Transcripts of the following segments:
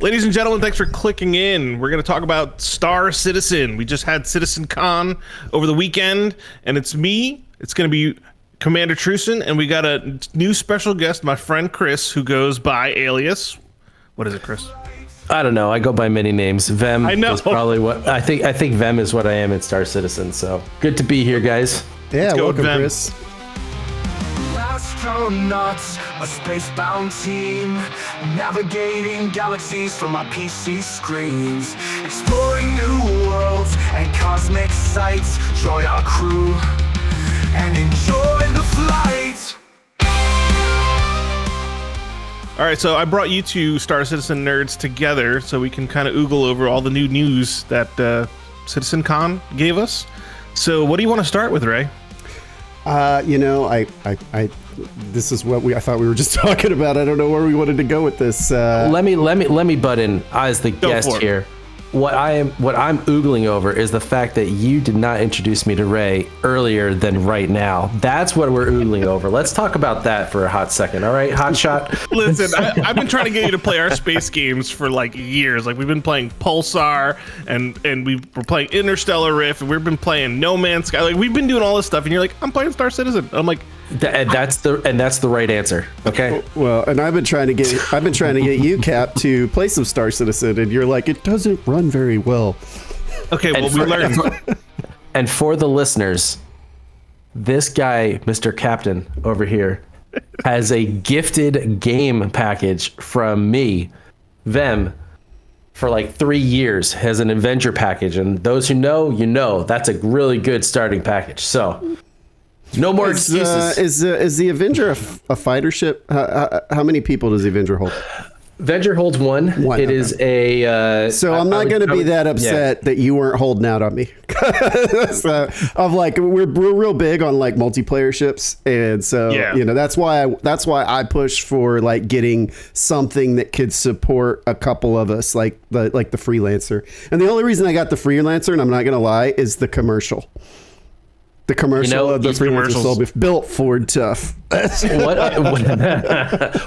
Ladies and gentlemen, thanks for clicking in. We're going to talk about Star Citizen. We just had CitizenCon over the weekend, and it's me. It's going to be Commander Trusin, and we got a new special guest, my friend Chris, who goes by alias. What is it, Chris? I don't know. I go by many names. Vhem I know. is probably what I think. I think Vhem is what I am in Star Citizen. So good to be here, guys. Yeah, welcome, Chris. Astro-Nots, a space-bound team, navigating galaxies from our PC screens, exploring new worlds and cosmic sights. Join our crew and enjoy the flight. All right, so I brought you two Star Citizen nerds together so we can kind of oogle over all the new news that CitizenCon gave us. So what do you want to start with, Ray? This is what I thought we were just talking about. I don't know where we wanted to go with this. Let me butt in as the guest here. What I'm oogling over is the fact that you did not introduce me to Ray earlier than right now. That's what we're oogling over. Let's talk about that for a hot second. All right, hot shot. Listen, I've been trying to get you to play our space games for like years. Like we've been playing Pulsar and we're playing Interstellar Rift and we've been playing No Man's Sky. Like we've been doing all this stuff, and you're like, I'm playing Star Citizen. I'm like, that's the right answer. Okay. Well, and I've been trying to get you, Cap, to play some Star Citizen, and you're like, it doesn't run very well. Okay, well, we learned. And for the listeners, this guy, Mr. Captain over here, has a gifted game package from me, Vhem, for like 3 years, has an Avenger package. And those who know, you know, that's a really good starting package. So no more excuses. Is the Avenger a fighter ship? How many people does the Avenger hold? Avenger holds one. It okay. is a. So I'm not going to be that upset that you weren't holding out on me. So I'm like, we're real big on like multiplayer ships, and so that's why I push for like getting something that could support a couple of us, like the Freelancer. And the only reason I got the Freelancer, and I'm not going to lie, is the commercial. The commercial of the Freelancer is built Ford tough.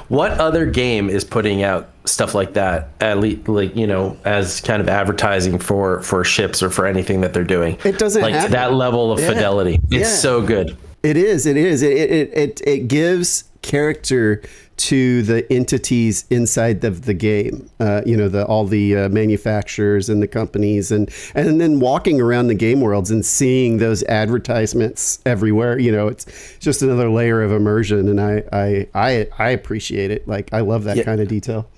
What other game is putting out stuff like that, at least, like, you know, as kind of advertising for ships or for anything that they're doing? It doesn't like happen. That level of fidelity. It's so good. It is. It gives character to the entities inside of the game. All the manufacturers and the companies, and then walking around the game worlds and seeing those advertisements everywhere. You know, it's just another layer of immersion, and I appreciate it. Like I love that kind of detail.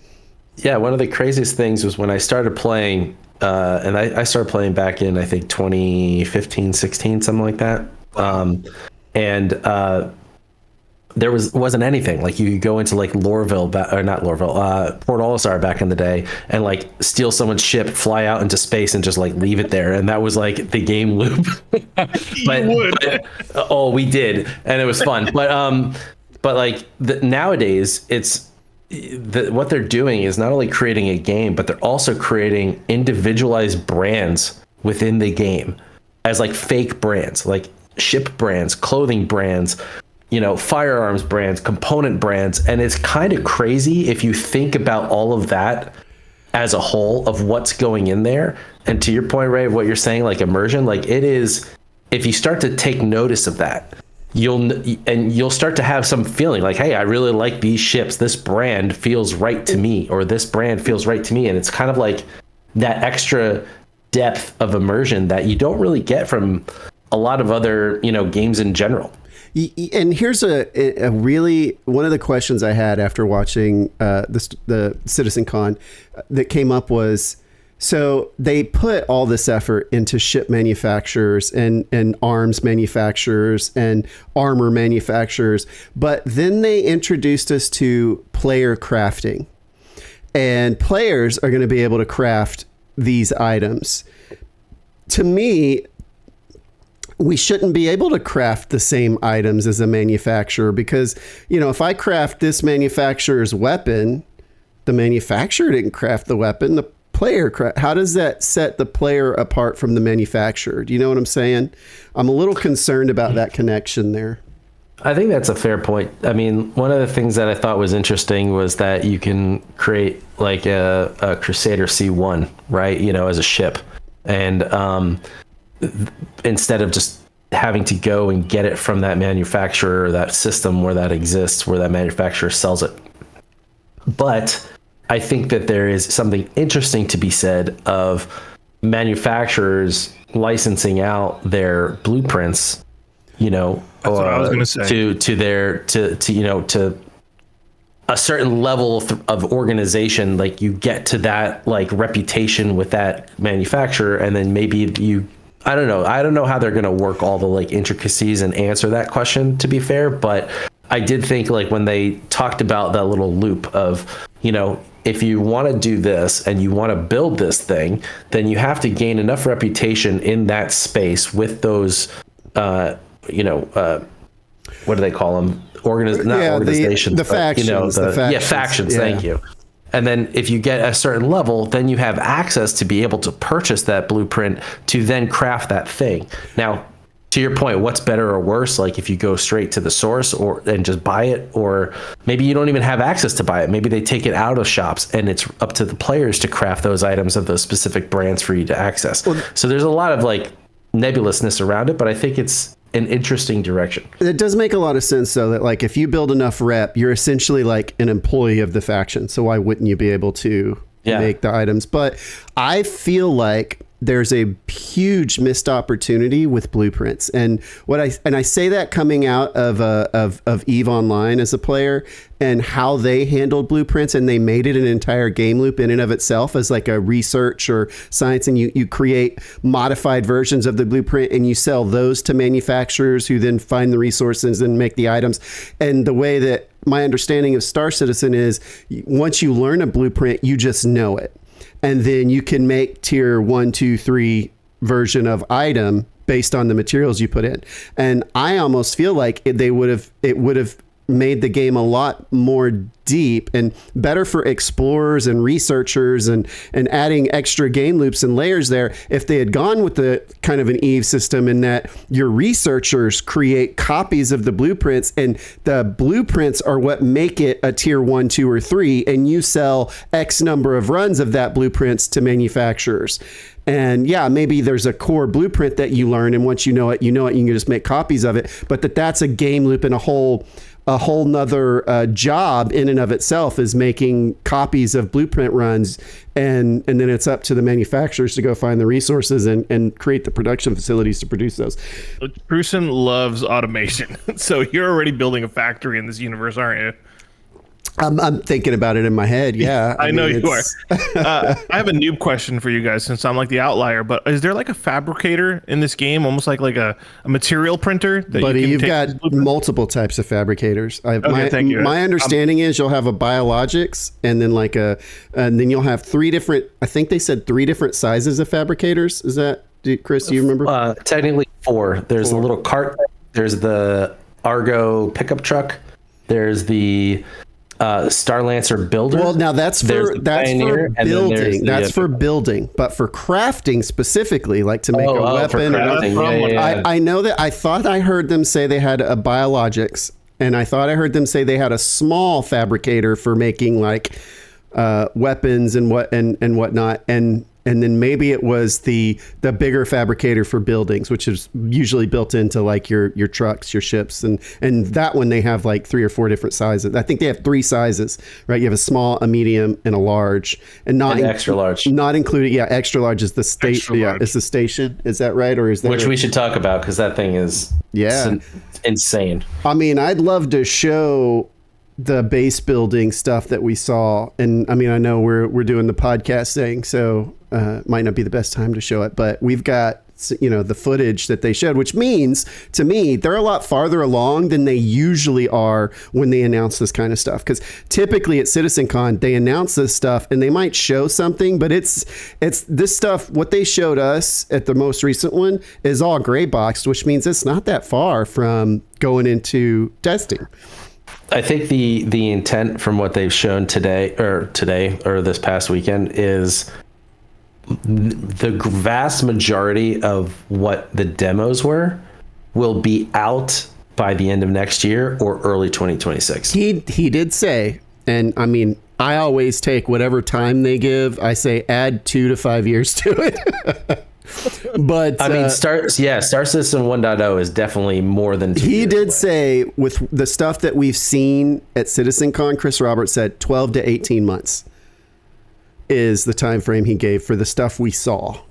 Yeah, one of the craziest things was when I started playing, and I started playing back in, I think, 2015, 16, something like that. There wasn't anything. Like you could go into like Port Olisar back in the day and like steal someone's ship, fly out into space, and just like leave it there. And that was like the game loop. We did, and it was fun. But like nowadays, it's what they're doing is not only creating a game, but they're also creating individualized brands within the game as like fake brands, like ship brands, clothing brands, you know, firearms brands, component brands. And it's kind of crazy if you think about all of that as a whole of what's going in there. And to your point, Ray, of what you're saying, like immersion, like it is, if you start to take notice of that, you'll start to have some feeling like, hey, I really like these ships. This brand feels right to me, or this brand feels right to me. And it's kind of like that extra depth of immersion that you don't really get from a lot of other, you know, games in general. And here's a really one of the questions I had after watching the CitizenCon that came up was, so they put all this effort into ship manufacturers and arms manufacturers and armor manufacturers, but then they introduced us to player crafting, and players are going to be able to craft these items. To me, we shouldn't be able to craft the same items as a manufacturer, because, you know, if I craft this manufacturer's weapon, the manufacturer didn't craft the weapon, the player craft. How does that set the player apart from the manufacturer? Do you know what I'm saying? I'm a little concerned about that connection there. I think that's a fair point. I mean, one of the things that I thought was interesting was that you can create like a Crusader C1, right? You know, as a ship. And instead of just having to go and get it from that manufacturer or that system where that exists, where that manufacturer sells it. But I think that there is something interesting to be said of manufacturers licensing out their blueprints, you know, That's what I was gonna say. to a certain level of organization. Like you get to that like reputation with that manufacturer, and then maybe I don't know how they're going to work all the like intricacies and answer that question, to be fair, but I did think like when they talked about that little loop of, you know, if you want to do this and you want to build this thing, then you have to gain enough reputation in that space with those, what do they call them? Organizations. The factions. Factions. Thank you. And then if you get a certain level, then you have access to be able to purchase that blueprint to then craft that thing. Now, to your point, what's better or worse? Like if you go straight to the source and just buy it, or maybe you don't even have access to buy it. Maybe they take it out of shops and it's up to the players to craft those items of those specific brands for you to access. So there's a lot of like nebulousness around it, but I think it's an interesting direction. It does make a lot of sense, though, that like if you build enough rep, you're essentially like an employee of the faction. So why wouldn't you be able to make the items? But I feel like there's a huge missed opportunity with blueprints, and I say that coming out of EVE Online as a player and how they handled blueprints, and they made it an entire game loop in and of itself as like a research or science, and you create modified versions of the blueprint and you sell those to manufacturers who then find the resources and make the items. And the way that my understanding of Star Citizen is, once you learn a blueprint, you just know it. And then you can make tier 1, 2, 3 version of item based on the materials you put in. And I almost feel like it would have made the game a lot more deep and better for explorers and researchers, and adding extra game loops and layers there if they had gone with the kind of an EVE system, in that your researchers create copies of the blueprints, and the blueprints are what make it a tier 1, 2, or 3, and you sell X number of runs of that blueprints to manufacturers. And yeah, maybe there's a core blueprint that you learn, and once you know it, you can just make copies of it. But that's a game loop and a whole nother job in and of itself, is making copies of blueprint runs, and then it's up to the manufacturers to go find the resources and create the production facilities to produce those. Trusin loves automation, so you're already building a factory in this universe, aren't you? I'm thinking about it in my head. Yeah, I know you are. I have a noob question for you guys, since I'm like the outlier. But is there like a fabricator in this game, almost like a material printer? But you've got multiple types of fabricators. Thank you. My understanding is you'll have a biologics, and then and then you'll have 3 different. I think they said 3 different sizes of fabricators. Is that, Chris? Do you remember? Technically 4. There's the little cart. There's the Argo pickup truck. There's the Star Lancer builder. Well, now that's for building. That's for building, but for crafting specifically, like to make a weapon. I know that I thought I heard them say they had a biologics, and I thought I heard them say they had a small fabricator for making like weapons and whatnot, and then maybe it was the bigger fabricator for buildings, which is usually built into like your trucks, your ships, and that one they have like 3 or 4 different sizes. I think they have 3 sizes, right? You have a small, a medium, and a large, and not extra large. Not included. Yeah, extra large is the station. Yeah, is the station. Is that right, or is that we should talk about, because that thing is insane. I mean, I'd love to show the base building stuff that we saw, and I mean, I know we're doing the podcast thing, so might not be the best time to show it, but we've got the footage that they showed, which means to me they're a lot farther along than they usually are when they announce this kind of stuff, because typically at CitizenCon they announce this stuff and they might show something, but it's this stuff. What they showed us at the most recent one is all gray boxed, which means it's not that far from going into testing. I think the intent from what they've shown today or this past weekend is the vast majority of what the demos were will be out by the end of next year or early 2026. He did say, and I mean, I always take whatever time they give. I say add 2 to 5 years to it. But I mean, Star Citizen 1.0 is definitely more than 2 he years did away. say with the stuff that we've seen at CitizenCon, Chris Roberts said 12 to 18 months is the time frame he gave for the stuff we saw.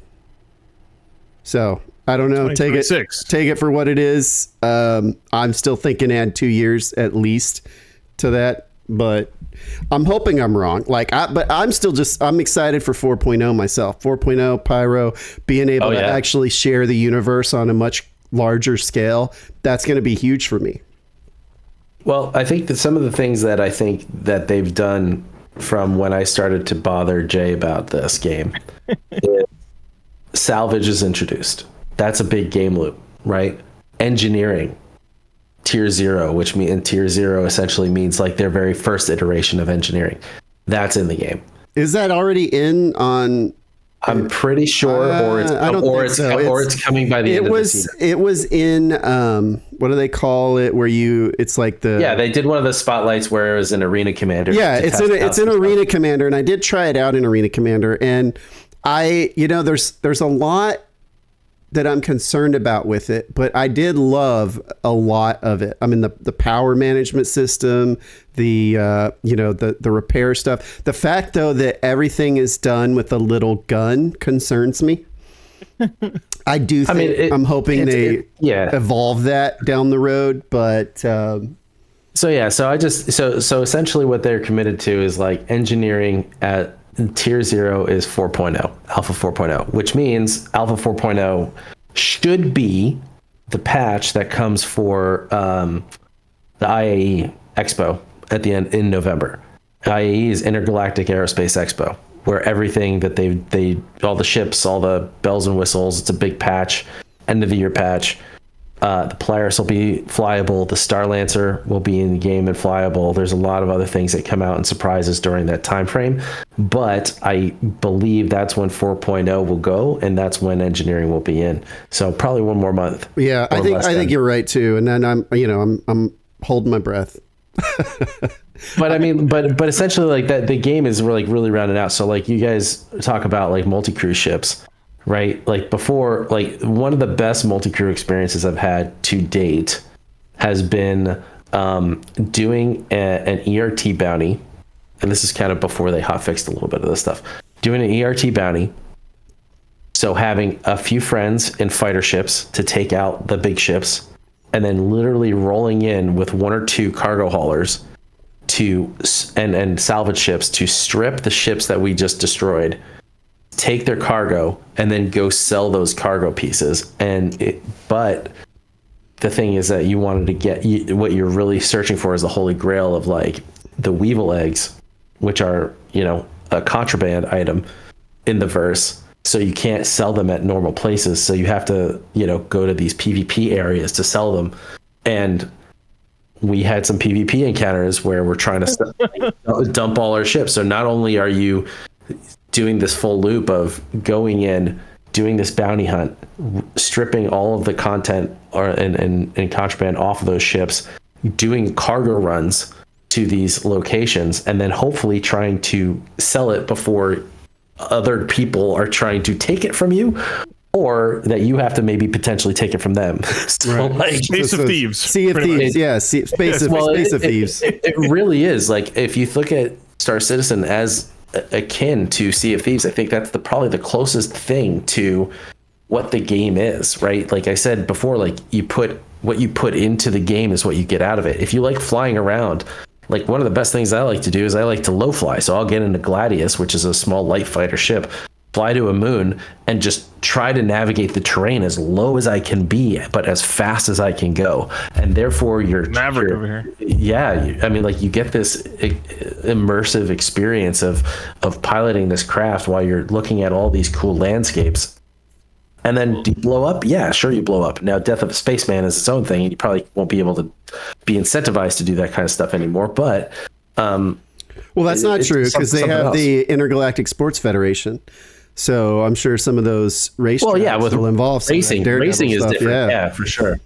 So I don't know. Take it for what it is. I'm still thinking add 2 years at least to that, but I'm hoping I'm wrong. But I'm still I'm excited for 4.0 myself. 4.0 Pyro, being able to actually share the universe on a much larger scale. That's going to be huge for me. Well, I think that some of the things that I think that they've done from when I started to bother Jay about this game is salvage is introduced. That's a big game loop, right? Engineering, tier 0, which tier 0 essentially means like their very first iteration of engineering. That's in the game. Is that already in on? I'm pretty sure, or it's coming by the end of the season. It was in what do they call it? Where it's like the they did one of the spotlights where it was an Arena Commander. Yeah, it's in Arena Commander, and I did try it out in Arena Commander, and there's a lot that I'm concerned about with it, but I did love a lot of it. I mean, the power management system, the repair stuff. The fact though that everything is done with a little gun concerns me. I do think I'm hoping they evolve that down the road, but so essentially what they're committed to is like engineering at tier 0 is 4.0, Alpha 4.0, which means Alpha 4.0 should be the patch that comes for the IAE Expo at the end in November. IAE is Intergalactic Aerospace Expo, where everything that they all the ships, all the bells and whistles, it's a big patch, end of the year patch. The Polaris will be flyable. The Star Lancer will be in the game and flyable. There's a lot of other things that come out and surprises during that time frame. But I believe that's when 4.0 will go, and that's when engineering will be in. So probably one more month. Yeah, I think you're right too. And then I'm holding my breath. But I mean, but essentially like that, the game is really rounded out. So like you guys talk about like multi-crew ships. Right, like before, like one of the best multi-crew experiences I've had to date has been doing an ERT bounty, and this is kind of before they hotfixed a little bit of this stuff. Doing an ERT bounty, so having a few friends in fighter ships to take out the big ships, and then literally rolling in with 1 or 2 cargo haulers and salvage ships to strip the ships that we just destroyed, take their cargo, and then go sell those cargo pieces. But the thing is that you wanted to get what you're really searching for is the holy grail of like the Weevil eggs, which are a contraband item in the verse. So you can't sell them at normal places. So you have to go to these PvP areas to sell them. And we had some PvP encounters where we're trying to dump all our ships. So not only are you doing this full loop of going in, doing this bounty hunt, stripping all of the content and contraband off of those ships, doing cargo runs to these locations, and then hopefully trying to sell it before other people are trying to take it from you, or that you have to maybe potentially take it from them. So right. like Space of Thieves. Sea of Thieves, yeah. Space of Thieves. It really is. Like if you look at Star Citizen as akin to Sea of Thieves, I think that's probably the closest thing to what the game is, right? Like I said before, like what you put into the game is what you get out of it. If you like flying around, like one of the best things I like to do is I like to low fly. So I'll get into Gladius, which is a small light fighter ship, fly to a moon, and just try to navigate the terrain as low as I can be, but as fast as I can go. And therefore you're Maverick over here. Yeah. I mean, like you get this immersive experience of piloting this craft while you're looking at all these cool landscapes. And then do you blow up? Yeah, sure you blow up. Now, Death of a Spaceman is its own thing, and you probably won't be able to be incentivized to do that kind of stuff anymore. But well, that's not true, because they have the Intergalactic Sports Federation. So I'm sure some of those race tracks will involve racing. Racing is stuff, different. Yeah, for sure.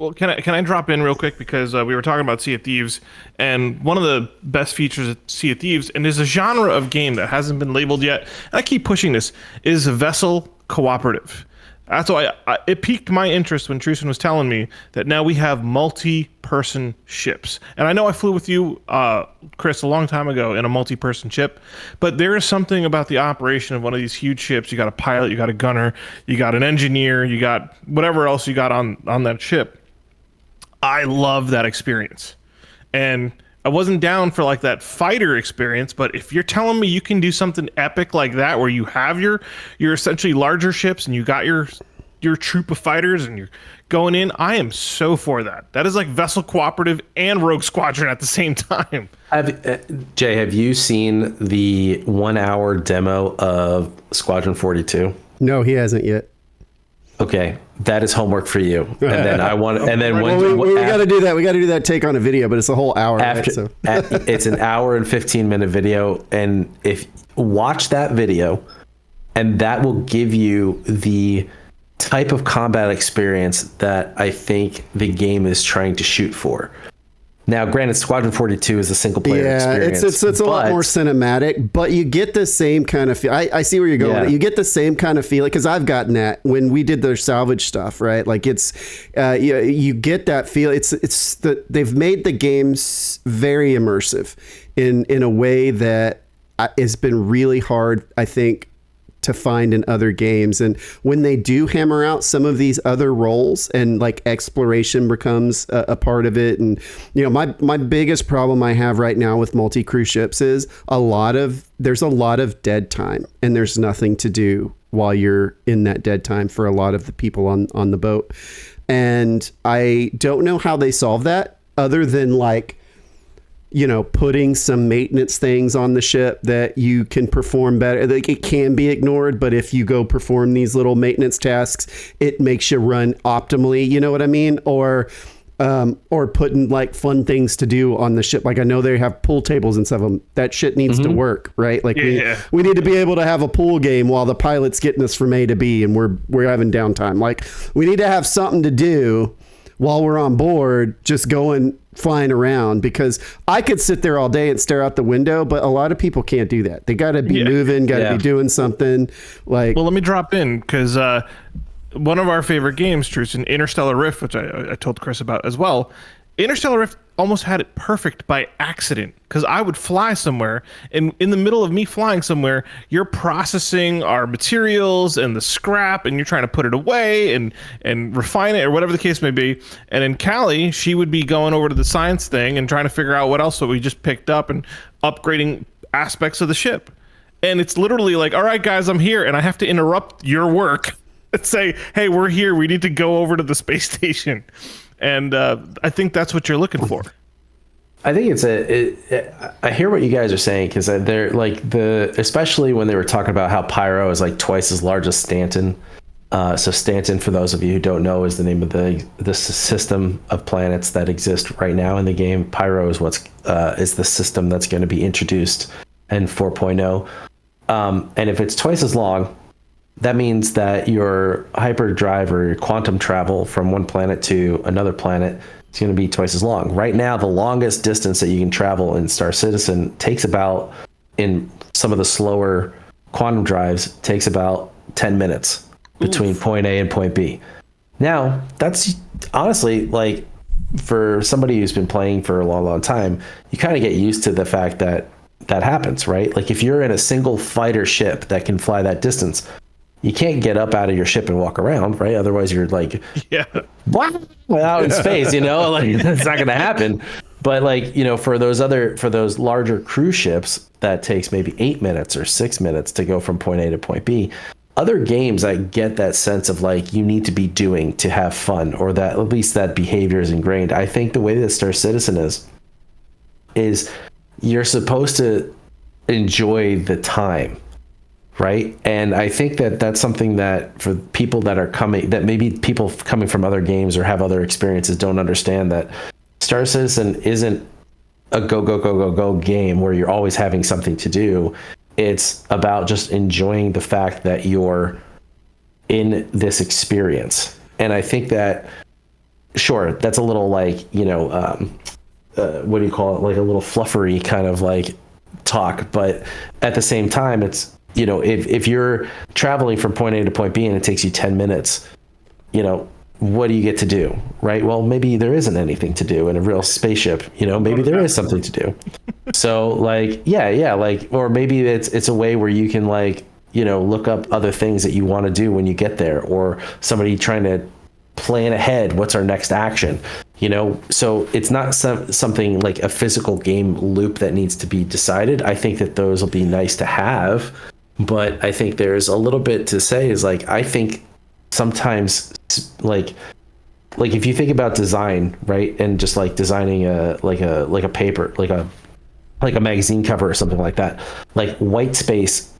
Well, can I drop in real quick because we were talking about Sea of Thieves, and one of the best features of Sea of Thieves, and there's a genre of game that hasn't been labeled yet, and I keep pushing this, is vessel cooperative. That's why it piqued my interest when Trusin was telling me that now we have multi-person ships. And I know I flew with you, Chris, a long time ago in a multi-person ship, but there is something about the operation of one of these huge ships. You got a pilot, you got a gunner, you got an engineer, you got whatever else you got on that ship. I love that experience. And I wasn't down for like that fighter experience, but if you're telling me you can do something epic like that, where you have your essentially larger ships and you got your troop of fighters and you're going in, I am so for that. That is like vessel cooperative and rogue squadron at the same time. Jay, have you seen the 1 hour demo of Squadron 42? No, he hasn't yet. Okay, that is homework for you. And then I want, and then we got to do that. We got to do that take on a video, but it's a whole hour. After, right? It's an hour and 15-minute video, and if watch that video, and that will give you the type of combat experience that I think the game is trying to shoot for. Now, granted, Squadron 42 is a single player experience. It's a lot more cinematic, but you get the same kind of feel. I see where you're going. Yeah. You get the same kind of feeling because I've gotten that when we did their salvage stuff, right? Like it's, you get that feel. They've made the games very immersive in a way that has been really hard, I think, to find in other games. And when they do hammer out some of these other roles and like exploration becomes a part of it. And, you know, my biggest problem I have right now with multi-cruise ships is there's a lot of dead time and there's nothing to do while you're in that dead time for a lot of the people on the boat. And I don't know how they solve that other than like, you know, putting some maintenance things on the ship that you can perform better. Like it can be ignored, but if you go perform these little maintenance tasks, it makes you run optimally. You know what I mean? Or putting like fun things to do on the ship. Like I know they have pool tables and stuff. That shit needs to work, right? Like we need to be able to have a pool game while the pilot's getting us from A to B and we're having downtime. Like we need to have something to do while we're on board, just flying around, because I could sit there all day and stare out the window, but a lot of people can't do that. They got to be moving, got to be doing something. Like, well, let me drop in because one of our favorite games, Trusin, Interstellar Rift, which I told Chris about as well. Interstellar Rift almost had it perfect by accident because I would fly somewhere, and in the middle of me flying somewhere, you're processing our materials and the scrap, and you're trying to put it away and refine it or whatever the case may be. And then Callie, she would be going over to the science thing and trying to figure out what else that we just picked up and upgrading aspects of the ship. And it's literally like, all right, guys, I'm here, and I have to interrupt your work and say, hey, we're here. We need to go over to the space station. And I think that's what you're looking for. I think I hear what you guys are saying, because they're like especially when they were talking about how Pyro is like twice as large as Stanton. So Stanton, for those of you who don't know, is the name of the system of planets that exist right now in the game. Pyro is is the system that's going to be introduced in 4.0. And if it's twice as long, that means that your hyperdrive or your quantum travel from one planet to another planet is going to be twice as long. Right now, the longest distance that you can travel in Star Citizen takes about, in some of the slower quantum drives, takes about 10 minutes between point A and point B. Now, that's honestly, like, for somebody who's been playing for a long, long time, you kind of get used to the fact that that happens, right? Like, if you're in a single fighter ship that can fly that distance, you can't get up out of your ship and walk around, right? Otherwise, you're like, out in space, you know, like that's not going to happen. But like, you know, for those larger cruise ships, that takes maybe 8 minutes or 6 minutes to go from point A to point B. Other games, I get that sense of like you need to be doing to have fun, or that at least that behavior is ingrained. I think the way that Star Citizen is you're supposed to enjoy the time. Right. And I think that that's something that for people that are coming, that maybe people coming from other games or have other experiences don't understand, that Star Citizen isn't a go game where you're always having something to do. It's about just enjoying the fact that you're in this experience. And I think that sure, that's a little like, what do you call it? Like a little fluffery kind of like talk. But at the same time, it's, if you're traveling from point A to point B and it takes you 10 minutes, what do you get to do? Right. Well, maybe there isn't anything to do in a real spaceship. Maybe there is something to do. So like, like, or maybe it's a way where you can like, look up other things that you want to do when you get there, or somebody trying to plan ahead. What's our next action? So it's not something like a physical game loop that needs to be decided. I think that those will be nice to have, but I think there's a little bit to say is like, I think sometimes like if you think about design, right, and just like designing a paper, like a magazine cover or something like that, like white space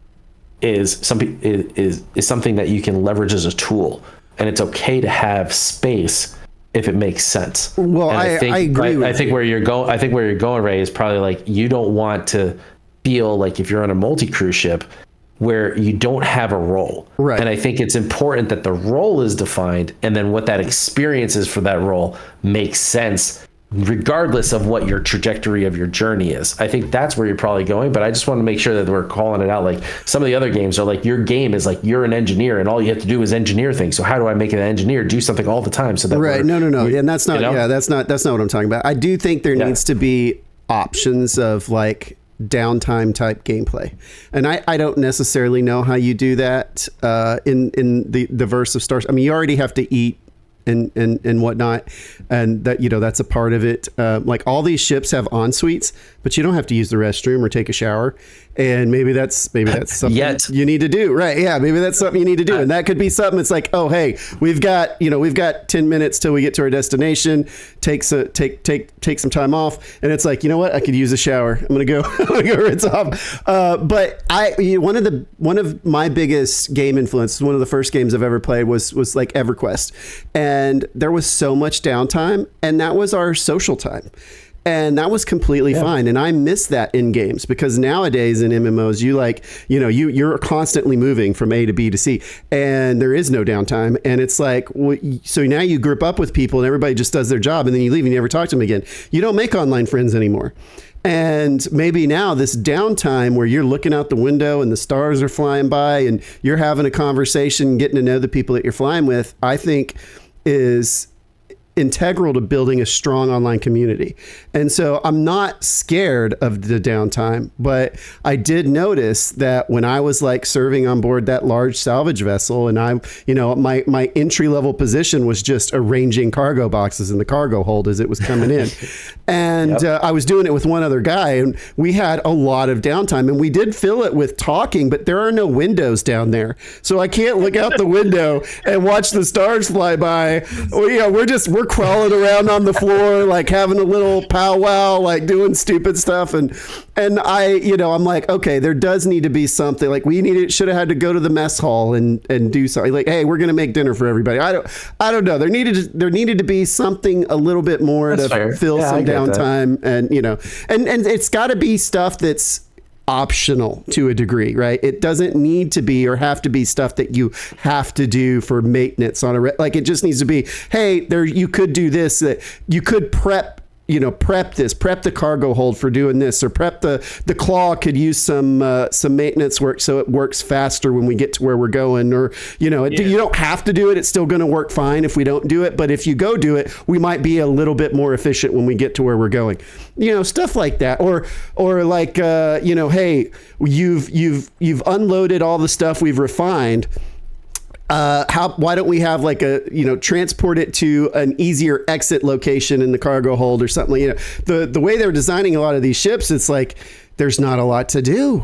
is something that you can leverage as a tool, and it's okay to have space if it makes sense. Well, I agree. I think where you're going, Ray, is probably like, you don't want to feel like if you're on a multi-cruise ship where you don't have a role. Right. And I think it's important that the role is defined, and then what that experience is for that role makes sense regardless of what your trajectory of your journey is. I think that's where you're probably going, but I just want to make sure that we're calling it out. Like some of the other games are like, your game is like, you're an engineer and all you have to do is engineer things. So how do I make an engineer do something all the time? So that right. No. And that's not, that's not what I'm talking about. I do think there needs to be options of like downtime type gameplay. And I don't necessarily know how you do that in the verse of Stars. I mean, you already have to eat and whatnot, and that that's a part of it. Like all these ships have en suites, but you don't have to use the restroom or take a shower, and maybe that's something you need to do, right? Yeah, maybe that's something you need to do, and that could be something. It's like, oh hey, we've got 10 minutes till we get to our destination. Take some time off, and it's like, you know what, I could use a shower. I'm gonna go rinse off. But one of my biggest game influences, one of the first games I've ever played was like EverQuest, and there was so much downtime, and that was our social time. And that was completely fine. And I miss that in games, because nowadays in MMOs, you're constantly moving from A to B to C, and there is no downtime. And it's like, so now you group up with people and everybody just does their job, and then you leave and you never talk to them again. You don't make online friends anymore. And maybe now this downtime where you're looking out the window and the stars are flying by and you're having a conversation, getting to know the people that you're flying with, I think is integral to building a strong online community. And so I'm not scared of the downtime, but I did notice that when I was like serving on board that large salvage vessel, and my entry level position was just arranging cargo boxes in the cargo hold as it was coming in. And I was doing it with one other guy, and we had a lot of downtime, and we did fill it with talking, but there are no windows down there. So I can't look out the window and watch the stars fly by. We're crawling around on the floor, like having a little powwow, like doing stupid stuff. And I'm like, okay, there does need to be something. Like should have had to go to the mess hall and do something like, hey, we're going to make dinner for everybody. I don't know. There needed to be something a little bit more to fill some downtime, and it's got to be stuff that's optional to a degree, right? It doesn't need to be or have to be stuff that you have to do for maintenance on like it just needs to be, hey, you could do this, that you could prep the cargo hold for doing this, or prep the claw could use some maintenance work so it works faster when we get to where we're going, or you don't have to do it. It's still going to work fine if we don't do it, but if you go do it, we might be a little bit more efficient when we get to where we're going, stuff like that. Or like hey, you've unloaded all the stuff we've refined. Why don't we have like transport it to an easier exit location in the cargo hold or something? The way they're designing a lot of these ships, it's like there's not a lot to do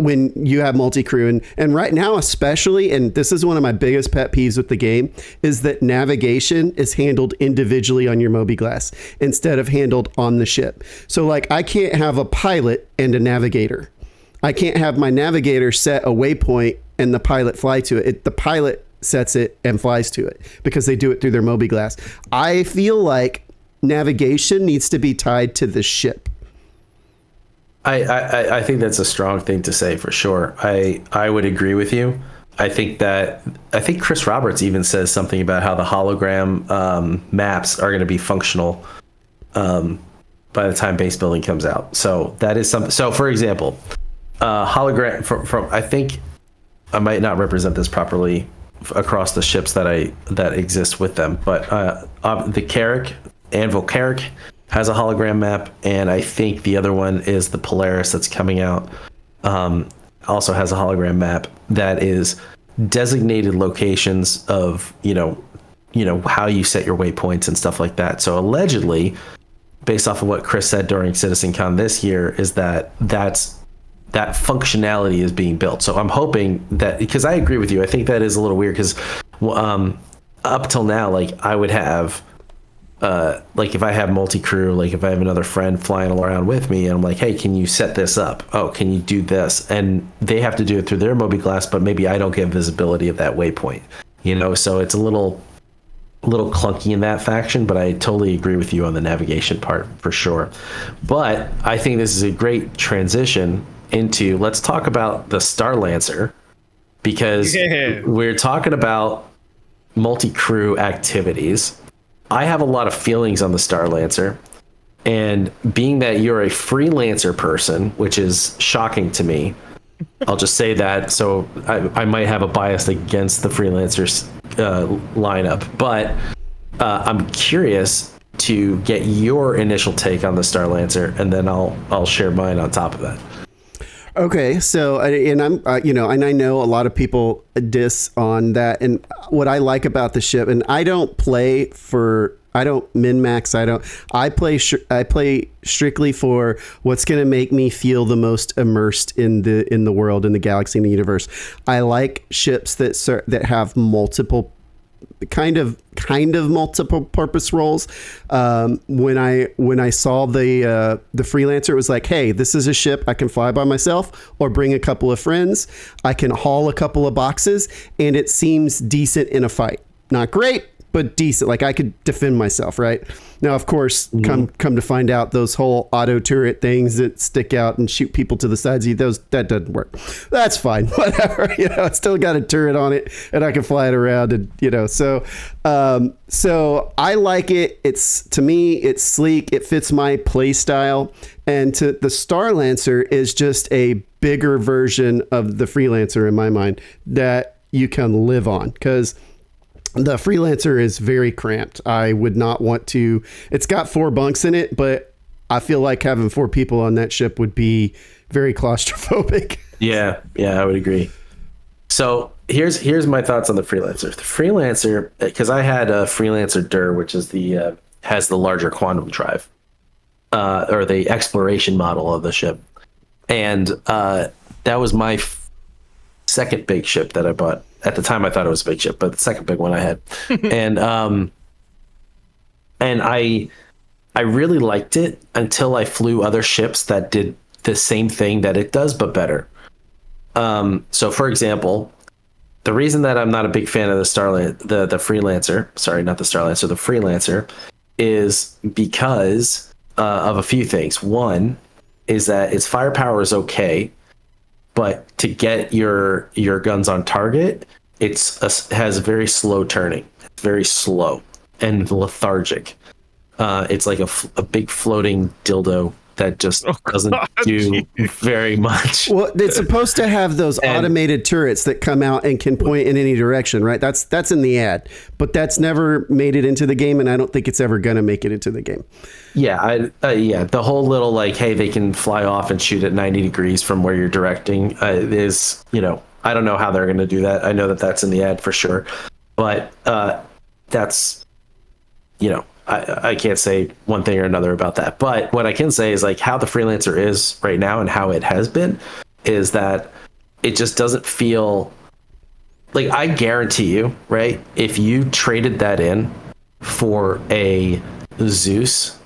when you have multi-crew. And right now, especially, and this is one of my biggest pet peeves with the game, is that navigation is handled individually on your mobiGlas instead of handled on the ship. So like I can't have a pilot and a navigator. I can't have my navigator set a waypoint and the pilot fly to it. The pilot sets it and flies to it because they do it through their mobiGlas. I feel like navigation needs to be tied to the ship. I think that's a strong thing to say for sure. I would agree with you. I think Chris Roberts even says something about how the hologram maps are going to be functional by the time base building comes out. So that is something. So for example, hologram from I think I might not represent this properly across the ships that exist with them, but the Carrick, Anvil Carrick, has a hologram map, and I think the other one is the Polaris that's coming out. Also has a hologram map that is designated locations of how you set your waypoints and stuff like that. So allegedly, based off of what Chris said during CitizenCon this year, is that functionality is being built. So I'm hoping that, because I agree with you, I think that is a little weird because up till now, like I would have like if I have multi-crew, like if I have another friend flying around with me and I'm like, hey, can you set this up? Oh, can you do this? And they have to do it through their mobi-glass, but maybe I don't get visibility of that waypoint, so it's a little clunky in that faction, but I totally agree with you on the navigation part for sure. But I think this is a great transition into, let's talk about the Star Lancer, because we're talking about multi-crew activities. I have a lot of feelings on the Star Lancer, and being that you're a freelancer person, which is shocking to me, I'll just say that. So I might have a bias against the freelancers lineup, but I'm curious to get your initial take on the Star Lancer, and then I'll share mine on top of that. Okay, so and I'm and I know a lot of people diss on that, and what I like about the ship, and I don't min max. I play strictly for what's going to make me feel the most immersed in the world, in the galaxy, in the universe. I like ships that have multiple kind of multiple purpose roles. When I saw the freelancer, it was like, hey, this is a ship I can fly by myself or bring a couple of friends. I can haul a couple of boxes, and it seems decent in a fight. Not great, but decent. Like I could defend myself, right? Now, of course, come to find out, those whole auto turret things that stick out and shoot people to the sides, that doesn't work. That's fine, whatever. It's still got a turret on it, and I can fly it around, and so I like it. To me, it's sleek. It fits my play style, and the Star Lancer is just a bigger version of the Freelancer in my mind that you can live on, because the Freelancer is very cramped. I would not want to. It's got 4 bunks in it, but I feel like having 4 people on that ship would be very claustrophobic. Yeah, I would agree. So here's my thoughts on the Freelancer. The Freelancer, because I had a Freelancer Dur, which is has the larger quantum drive, or the exploration model of the ship, and that was my second big ship that I bought. At the time, I thought it was a big ship, but the second big one I had, and I really liked it until I flew other ships that did the same thing that it does, but better. So, for example, the reason that I'm not a big fan of the Freelancer, sorry, not the Star Lancer, the Freelancer, is because of a few things. One is that its firepower is okay, but to get your guns on target, has very slow turning. It's very slow and lethargic. It's like a big floating dildo that just doesn't do very much. Well, it's supposed to have those automated turrets that come out and can point in any direction, right? That's in the ad, but that's never made it into the game, and I don't think it's ever gonna make it into the game. Yeah, the whole little like, hey, they can fly off and shoot at 90 degrees from where you're directing is, I don't know how they're gonna do that. I know that that's in the ad for sure, but that's, I can't say one thing or another about that. But what I can say is like how the Freelancer is right now and how it has been is that it just doesn't feel like, I guarantee you, right? If you traded that in for a Zeus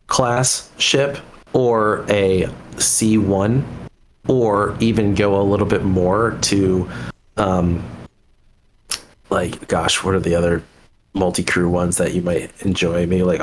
class ship or a C1, or even go a little bit more to like, gosh, what are the other multi-crew ones that you might enjoy? Maybe like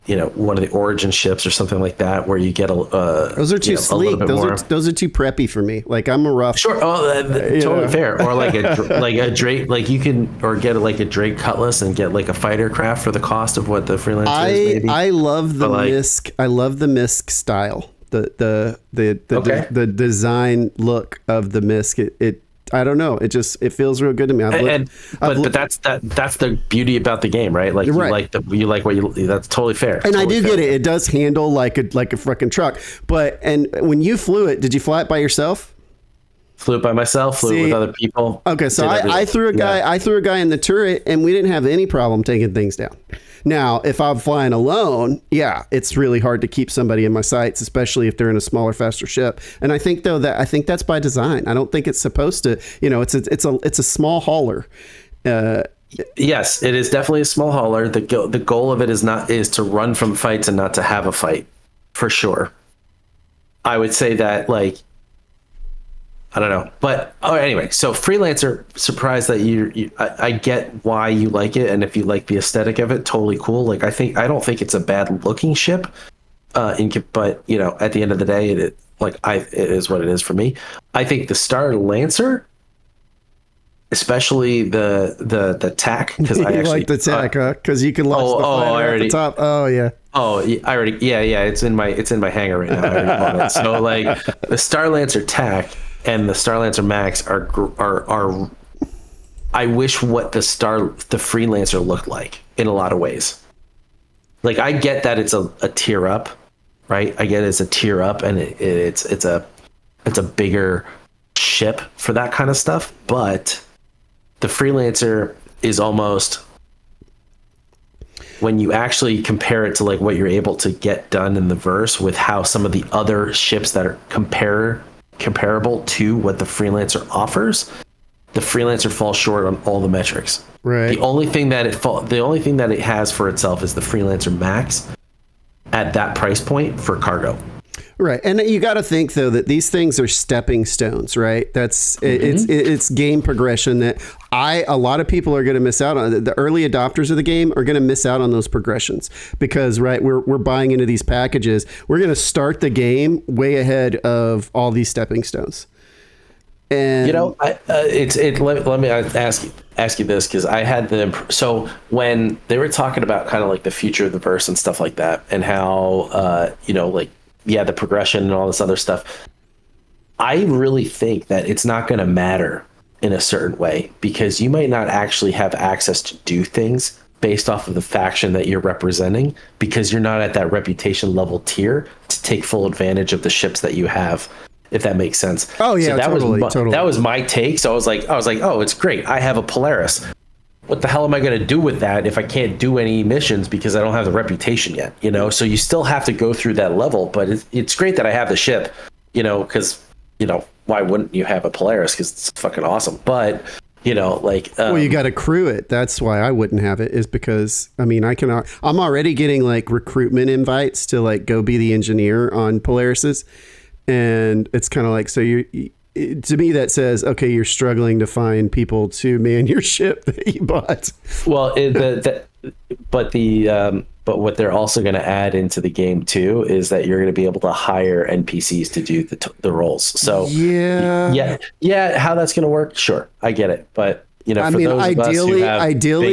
one of the origin ships or something like that, where you get those are too sleek. Those are too preppy for me. Like I'm a rough. Sure. Oh, totally fair. Or like a Drake, like you can, or get like a Drake Cutlass and get like a fighter craft for the cost of what the Freelancer is. Maybe. I love the MISC. I love the MISC style. The design look of the MISC. It I don't know. It feels real good to me. But that's the beauty about the game, right? Like you like that's totally fair. And totally I do fair. get it. It does handle like a freaking truck. And when you flew it, did you fly it by yourself? Flew it by myself. Flew it with other people. Okay, so I threw a guy. Yeah. I threw a guy in the turret, and we didn't have any problem taking things down. Now, if I'm flying alone, yeah, it's really hard to keep somebody in my sights, especially if they're in a smaller, faster ship. And I think that's by design. I don't think it's supposed to. It's a small hauler. Yes, it is definitely a small hauler. The goal of it is to run from fights and not to have a fight, for sure. I would say that, like, I don't know, but anyway. So Freelancer, surprised that I get why you like it, and if you like the aesthetic of it, totally cool. Like I don't think it's a bad looking ship, but at the end of the day, it is what it is for me. I think the Star Lancer, especially the tack, because I actually like the tack, because you can launch the fighter at the top. Oh yeah. Oh, I already. Yeah. It's in my hangar right now. I already bought it. So like the Star Lancer tack and the Star Lancer Max are I wish what the Freelancer looked like in a lot of ways. Like I get that it's a tier up, right? I get it's a tier up, and it's a bigger ship for that kind of stuff. But the Freelancer is almost, when you actually compare it to like what you're able to get done in the verse with how some of the other ships that are comparable to what the Freelancer offers, the Freelancer falls short on all the metrics. Right. The only thing that it has for itself is the Freelancer Max at that price point for cargo. Right. And you got to think, though, that these things are stepping stones, right? That's it's game progression that a lot of people are going to miss out on. The early adopters of the game are going to miss out on those progressions because, right, we're buying into these packages. We're going to start the game way ahead of all these stepping stones. And let me ask you this, because I had so when they were talking about kind of like the future of the verse and stuff like that, and how the progression and all this other stuff, I really think that it's not going to matter in a certain way, because you might not actually have access to do things based off of the faction that you're representing, because you're not at that reputation level tier to take full advantage of the ships that you have, if that makes sense. Oh yeah, so that was my take. So I was like, oh, it's great. I have a Polaris. What the hell am I going to do with that if I can't do any missions because I don't have the reputation yet? So you still have to go through that level, but it's great that I have the ship, because, why wouldn't you have a Polaris? Because it's fucking awesome. But, well, you got to crew it. That's why I wouldn't have it, is because, I'm already getting like recruitment invites to like go be the engineer on Polarises. And it's kind of like, so to me, that says, okay, you're struggling to find people to man your ship that you bought. Well, but what they're also going to add into the game too is that you're going to be able to hire NPCs to do the roles. So yeah, how that's going to work? Sure, I get it, but ideally,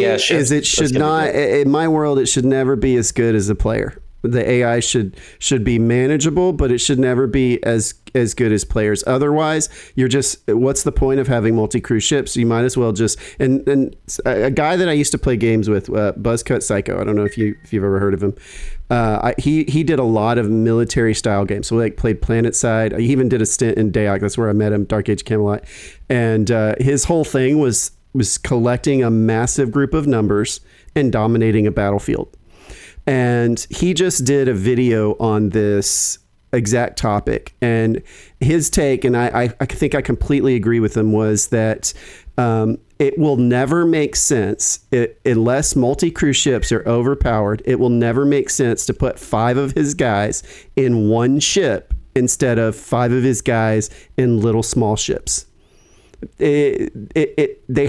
is it should not, in my world, it should never be as good as the player. The AI should be manageable, but it should never be as good as players. Otherwise, what's the point of having multi-crew ships? You might as well just, and a guy that I used to play games with, Buzzcut Psycho. I don't know if you've ever heard of him. He did a lot of military style games. So like played PlanetSide. He even did a stint in Dayak. That's where I met him, Dark Age Camelot. And his whole thing was collecting a massive group of numbers and dominating a battlefield. And he just did a video on this exact topic. And his take, and I think I completely agree with him, was that it will never make sense, unless multi-crew ships are overpowered, it will never make sense to put 5 of his guys in one ship instead of 5 of his guys in little small ships. They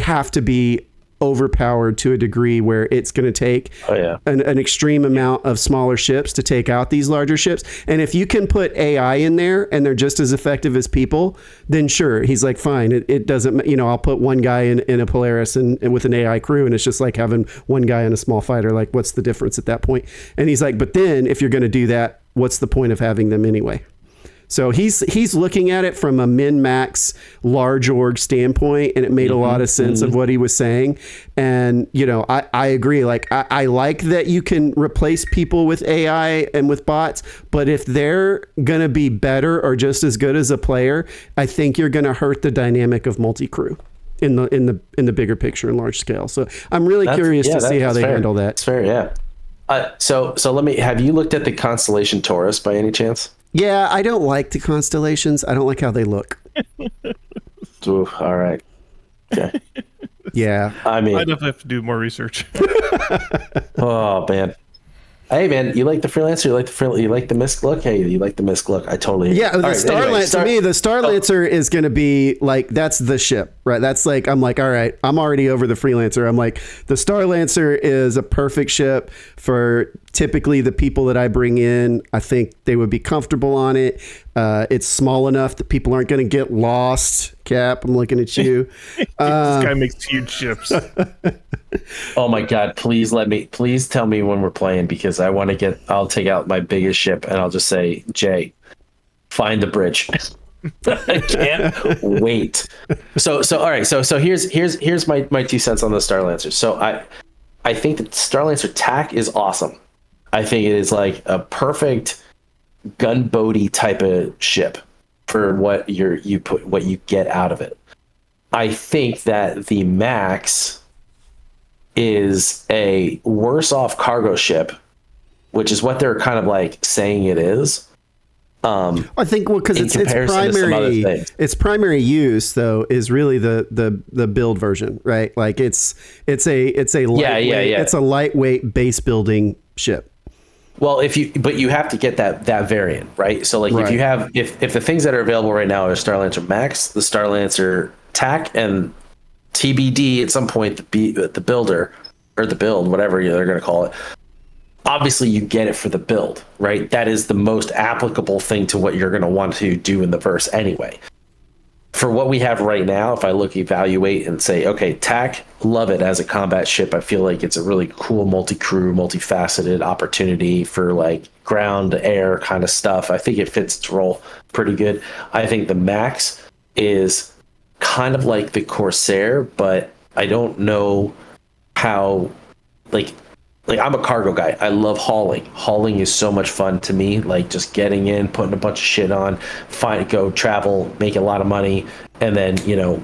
have to be overpowered to a degree where it's going to take an extreme amount of smaller ships to take out these larger ships. And if you can put AI in there and they're just as effective as people, then sure, he's like, fine. It doesn't, I'll put one guy in a Polaris and with an AI crew, and it's just like having one guy in a small fighter. Like, what's the difference at that point? And he's like, but then if you're going to do that, what's the point of having them anyway? So he's looking at it from a min-max large org standpoint, and it made a lot of sense of what he was saying. And, I agree. Like, I like that you can replace people with AI and with bots, but if they're going to be better or just as good as a player, I think you're going to hurt the dynamic of multi-crew in the bigger picture and large scale. So I'm really curious to see how they handle that. That's fair. Yeah. So have you looked at the constellation Taurus by any chance? Yeah, I don't like the constellations. I don't like how they look. Ooh, all right. Okay. Yeah. I definitely have to do more research. Oh man. Hey man, you like the freelancer? You like the misc look? Hey, you like the misc look? I totally agree. Yeah, to me, the Starlancer is going to be like, that's the ship, right? That's like, I'm like, all right, I'm already over the freelancer. I'm like, the Starlancer is a perfect ship for typically the people that I bring in. I think they would be comfortable on it. It's small enough that people aren't going to get lost. Cap, I'm looking at you. This guy makes huge ships. Oh my God, please tell me when we're playing, because I'll take out my biggest ship and I'll just say, Jay, find the bridge. I can't wait. So all right. So here's my 2 cents on the Starlancer. So I think that Starlancer TAC is awesome. I think it is like a perfect gunboaty type of ship for what you get out of it. I think that the Max is a worse off cargo ship, which is what they're kind of like saying it is. I think because its primary use though is really the build version, right? Like it's a lightweight base building ship. Well, but you have to get that variant, right? So like if you have if the things that are available right now are Starlancer Max, the Starlancer TAC, and TBD at some point the builder or the build, whatever they're going to call it. Obviously, you get it for the build, right? That is the most applicable thing to what you're going to want to do in the verse anyway. For what we have right now, if I evaluate and say, okay, TAC, love it as a combat ship. I feel like it's a really cool multi-crew, multifaceted opportunity for like ground, air kind of stuff. I think it fits its role pretty good. I think the Max is kind of like the Corsair, but I don't know how, like I'm a cargo guy. I love hauling. Hauling is so much fun to me. Like just getting in, putting a bunch of shit on, go travel, make a lot of money, and then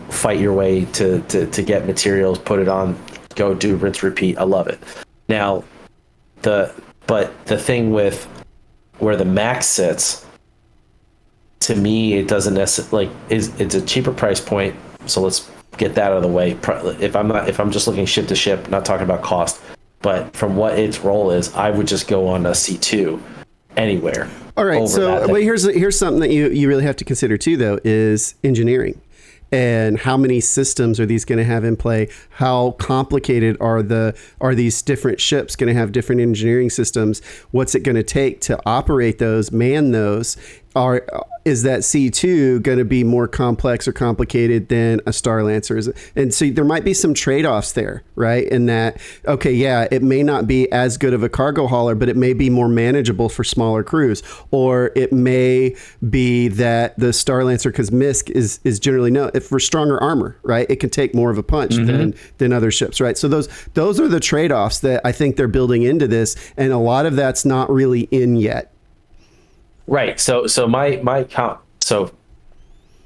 fight your way to get materials, put it on, go do rinse repeat. I love it. Now, the thing with where the Max sits, to me, it doesn't necessarily it's a cheaper price point. So let's get that out of the way. If I'm just looking ship to ship, not talking about cost. But from what its role is, I would just go on a C2 anywhere. All right. So here's something that you really have to consider too, though, is engineering. And how many systems are these going to have in play? How complicated are these different ships going to have different engineering systems? What's it going to take to operate those, man those? Is that C2 going to be more complex or complicated than a Starlancer? And so there might be some trade-offs there, right? In that, okay, yeah, it may not be as good of a cargo hauler, but it may be more manageable for smaller crews. Or it may be that the Starlancer, because MISC is generally known for stronger armor, right? It can take more of a punch than other ships, right? So those are the trade-offs that I think they're building into this, and a lot of that's not really in yet. Right. So my count. So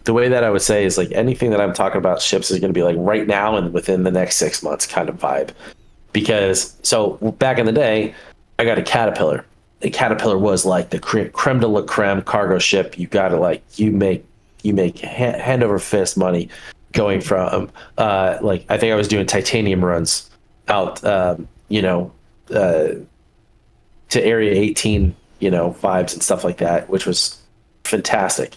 the way that I would say is like anything that I'm talking about ships is going to be like right now and within the next 6 months kind of vibe. Because so back in the day, I got a Caterpillar. The Caterpillar was like the creme de la creme cargo ship. You got to like you make hand over fist money going from like I think I was doing titanium runs out to Area 18. Vibes and stuff like that, which was fantastic.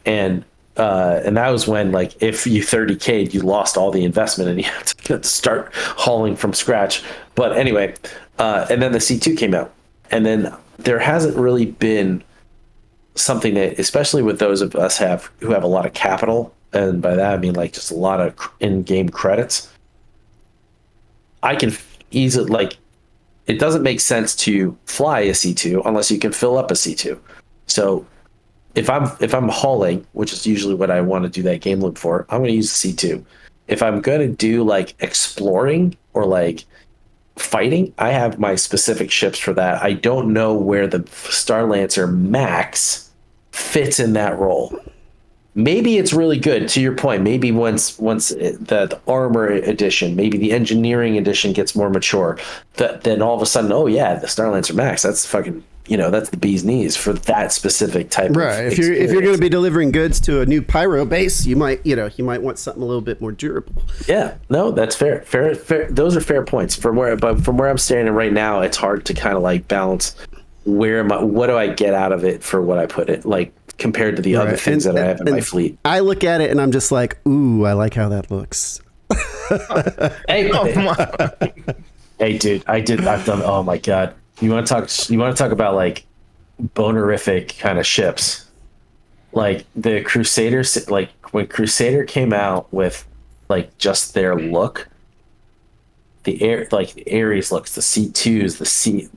And and that was when, like, if you 30K'd, you lost all the investment and you had to start hauling from scratch. But anyway, and then the C2 came out, and then there hasn't really been something that, especially with those of us who have a lot of capital, and by that I mean like just a lot of in-game credits. I can easily, like, it doesn't make sense to fly a C2 unless you can fill up a C2. So if I'm hauling, which is usually what I want to do that game loop for, I'm going to use the C2. If I'm going to do like exploring or like fighting, I have my specific ships for that. I don't know where the Starlancer Max fits in that role. Maybe it's really good, to your point. Maybe once the armor edition, maybe the engineering edition gets more mature, then all of a sudden, oh yeah, the Starlancer Max, that's fucking, that's the bee's knees for that specific type of If you're going to be delivering goods to a new pyro base, you might want something a little bit more durable. Yeah, no, that's fair. Those are fair points. From where I'm standing right now, it's hard to kind of like balance what do I get out of it for what I put it, like, compared to the other things that I have in my fleet. I look at it and I'm just like, ooh, I like how that looks. Hey, hey, dude, I've done. Oh my god, you want to talk about like bonerific kind of ships, like the Crusaders. Like when Crusader came out with like just their look, the Ares looks, the C2s, the C1,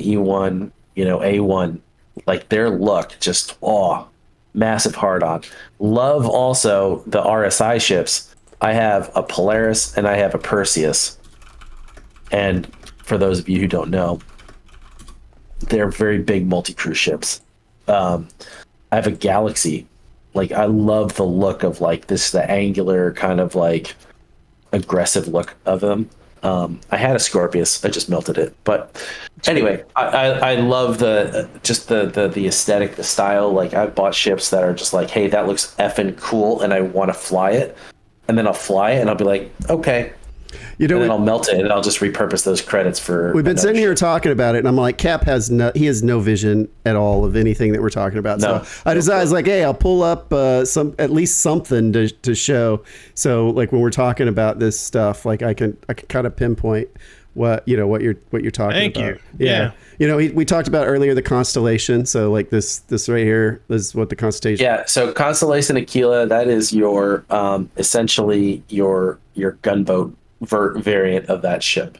E1, A1. Like their look, just massive hard on. Love also the RSI ships. I have a Polaris and I have a Perseus. And for those of you who don't know, they're very big multi-crew ships. I have a Galaxy. Like, I love the look of like this, the angular kind of like aggressive look of them. I had a Scorpius, I just melted it. But anyway, I love the aesthetic, the style. Like, I've bought ships that are just like, hey, that looks effing cool, and I want to fly it. And then I'll fly it, and I'll be like, okay. And then I'll melt it, and I'll just repurpose those credits for. We've been sitting here talking about it, and I'm like, Cap has no vision at all of anything that we're talking about. No. So I was like, hey, I'll pull up at least something to show. So like when we're talking about this stuff, like I can kind of pinpoint what you're talking about. Thank you. Yeah. We talked about earlier the constellation. So like this right here is what the constellation. Yeah. So Constellation Aquila, that is your essentially your gunboat variant of that ship.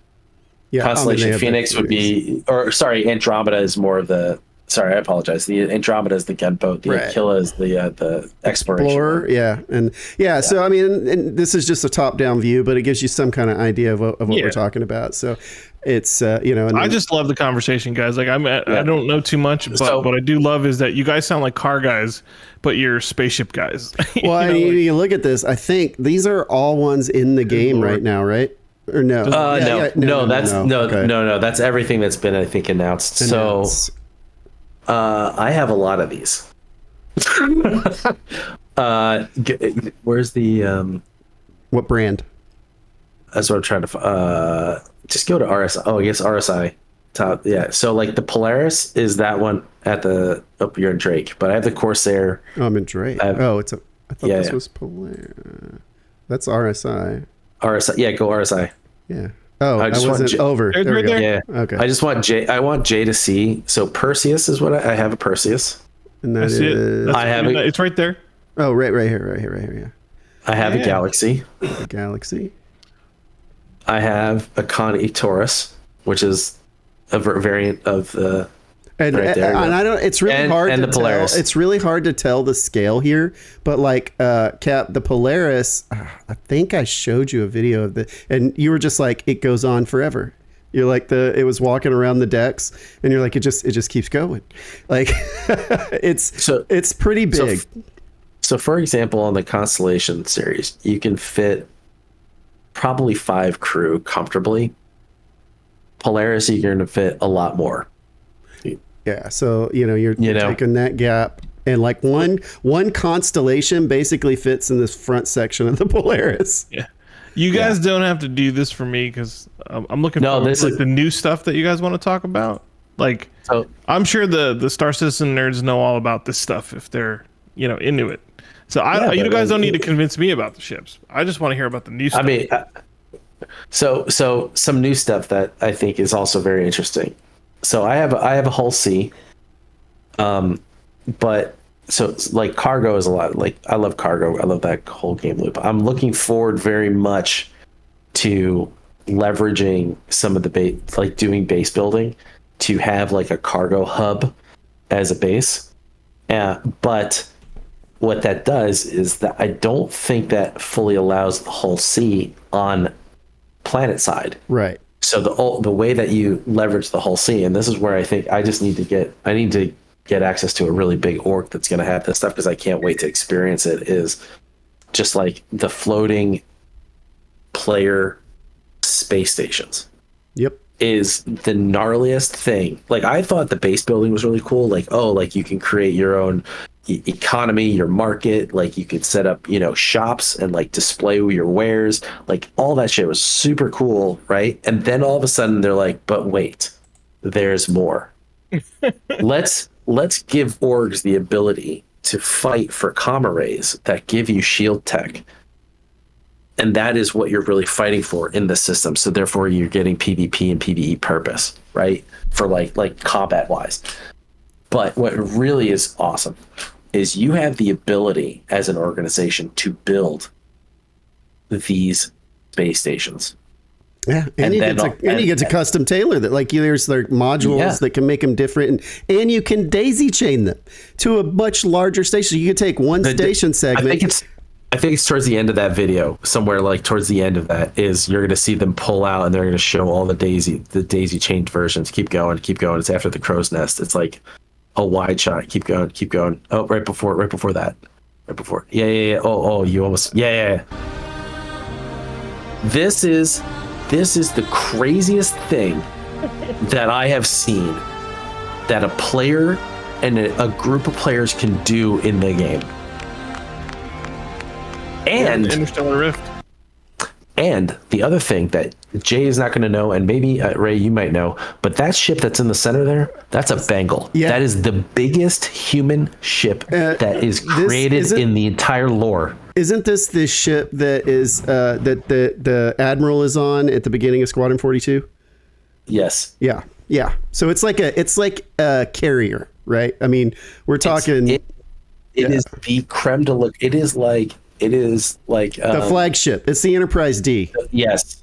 Yeah, Constellation Phoenix would be, Andromeda is more of the. Sorry, I apologize. The Andromeda is the gunboat. The Aquila is the exploration. Explorer, yeah. So I mean, and this is just a top-down view, but it gives you some kind of idea of what we're talking about. So it's And I just love the conversation, guys. Like I don't know too much, but what I do love is that you guys sound like car guys, but you're spaceship guys. Well, you look at this. I think these are all ones in the game right now, right? Or no? No. That's everything that's been, I think, announced. So. I have a lot of these. Where's the what brand? That's what I'm trying to just go to RSI. Oh, yes, RSI top. Yeah. So like the Polaris is that one at the you're in Drake, but I have the Corsair. Oh, I'm in Drake. I thought this was Polaris. That's RSI. RSI. Yeah, go RSI. Yeah. Oh, I wasn't over. There we go. Yeah. Okay. I just want J. I want J to C. So Perseus is what I have a Perseus. And that is. I have it. It's right there. Oh, right here. Yeah. I have a Galaxy. A Galaxy. I have a Connie Taurus, which is a variant of the. And I don't. It's really hard to tell. It's really hard to tell the scale here. But like Cap, the Polaris, I think I showed you a video of it, and you were just like, it goes on forever. You're like it was walking around the decks, and you're like, it just keeps going. Like it's pretty big. So for example, on the Constellation series, you can fit probably 5 crew comfortably. Polaris, you're going to fit a lot more. Yeah, so you're taking that gap, and like one constellation basically fits in this front section of the Polaris. Yeah, you guys don't have to do this for me because I'm looking for the new stuff that you guys want to talk about. Like, I'm sure the Star Citizen nerds know all about this stuff if they're into it. So you guys don't need to convince me about the ships. I just want to hear about the new stuff. I mean, so some new stuff that I think is also very interesting. So I have a hull C, but so it's like cargo is a lot. Like I love cargo. I love that whole game loop. I'm looking forward very much to leveraging some of the base, like doing base building, to have like a cargo hub as a base. But what that does is that I don't think that fully allows the hull C on planet side. Right. So the way that you leverage the hull C, and this is where I think I need to get access to a really big org that's going to have this stuff, because I can't wait to experience it, is just like the floating player space stations. Yep. Is the gnarliest thing. Like I thought the base building was really cool. Like, oh, like you can create your own economy, your market, like you could set up, shops and like display your wares, like all that shit was super cool, right? And then all of a sudden they're like, but wait, there's more. let's give orgs the ability to fight for comm arrays that give you shield tech. And that is what you're really fighting for in the system. So therefore you're getting PvP and PvE purpose, right? For like combat wise. But what really is awesome is you have the ability as an organization to build these space stations. Yeah, and you get to custom tailor that. Like there's like modules that can make them different, and you can daisy chain them to a much larger station. You can take one station segment. I think it's towards the end of that video, somewhere like towards the end of that, is you're going to see them pull out and they're going to show all the daisy chained versions. Keep going. It's after the crow's nest. It's like a wide shot. Keep going. Oh, right before that. Yeah. Oh, you almost. Yeah. This is the craziest thing that I have seen that a player and a group of players can do in the game. And Interstellar Rift. And the other thing that Jay is not going to know, and maybe Ray, you might know, but that ship that's in the center there, that's a Bengal. Yeah. That is the biggest human ship that is created in the entire lore. Isn't this the ship that is that the Admiral is on at the beginning of Squadron 42? Yes. Yeah. So it's like a carrier, right? I mean, we're talking. It is the creme de la. It is like the flagship. It's the Enterprise D. Yes.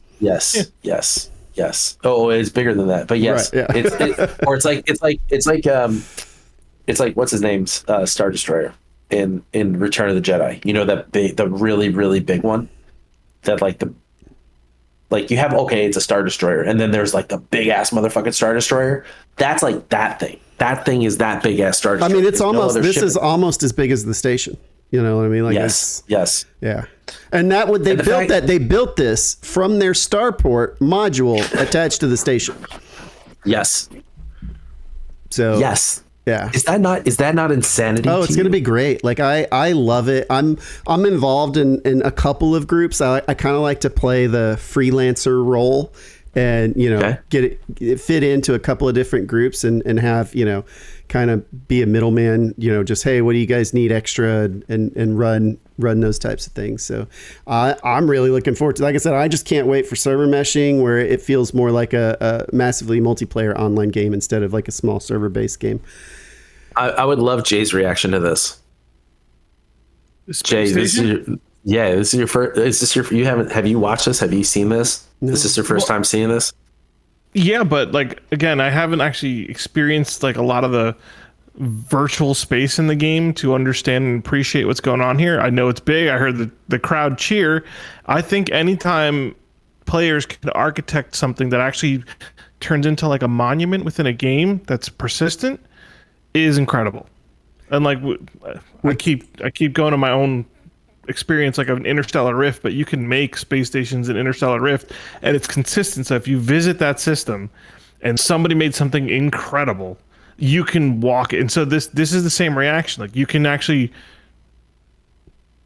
Oh, it's bigger than that, but yes, right, yeah. It's like what's his name's Star Destroyer in Return of the Jedi. You know, that big, the really really big one. That you have, okay, it's a Star Destroyer, and then there's like the big ass motherfucking Star Destroyer. That's like that thing. That thing is that big ass Star Destroyer. I mean, it's almost is almost as big as the station. You know what I mean? Like yes. Yeah. And they built this from their starport module attached to the station. Yes. So yes. Yeah. Is that not insanity? Oh, it's going to be great. Like I love it. I'm involved in a couple of groups. I kind of like to play the freelancer role and, get it fit into a couple of different groups and have, kind of be a middleman, just, hey, what do you guys need extra and run those types of things. So I'm really looking forward to, like I said, I just can't wait for server meshing where it feels more like a massively multiplayer online game instead of like a small server based game. I would love Jay's reaction to this. Jay, this is your first, have you watched this? Have you seen this? No. This is your first time seeing this? Yeah, but like, again, I haven't actually experienced like a lot of the virtual space in the game to understand and appreciate what's going on here. I know it's big. I heard the crowd cheer. I think anytime players can architect something that actually turns into like a monument within a game that's persistent is incredible. And like, I keep going to my own experience like an Interstellar Rift, but you can make space stations in Interstellar Rift and it's consistent. So if you visit that system and somebody made something incredible, you can walk it. And so this is the same reaction. Like you can actually